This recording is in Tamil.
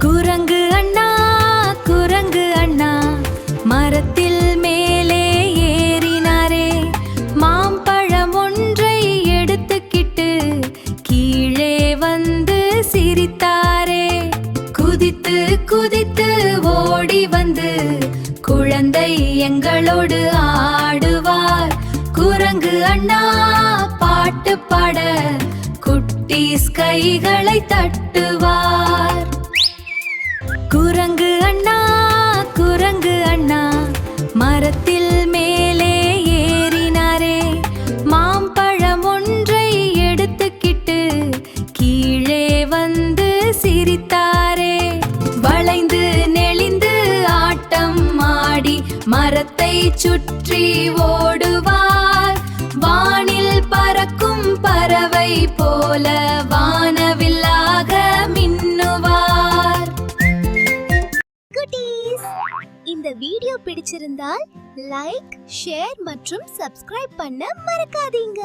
குரங்கு அண்ணா குரங்கு அண்ணா மரத்தில் மேலே ஏறினாரே. மாம்பழம் ஒன்றை எடுத்துக்கிட்டு கீழே வந்து சிரித்தாரே. குதித்து குதித்து ஓடி வந்து குழந்தை எங்களோடு ஆடுவார். குரங்கு அண்ணா பாட்டு பாட குட்டீஸ் கைகளை தட்டுவார். குரங்கு அண்ணா குரங்கு அண்ணா மரத்தில் மேலே ஏறினாரே. மாம்பழம் ஒன்றை எடுத்துக்கிட்டு கீழே வந்து சிரித்தாரே. வளைந்து நெளிந்து ஆட்டம் ஆடி மரத்தை சுற்றி ஓடுவார். வானில் பறக்கும் பறவை போல வானவில்லாக மின்னுவார். குட்டீஸ், இந்த வீடியோ பிடிச்சிருந்தால் லைக், ஷேர் மற்றும் சப்ஸ்கிரைப் பண்ண மறக்காதீங்க.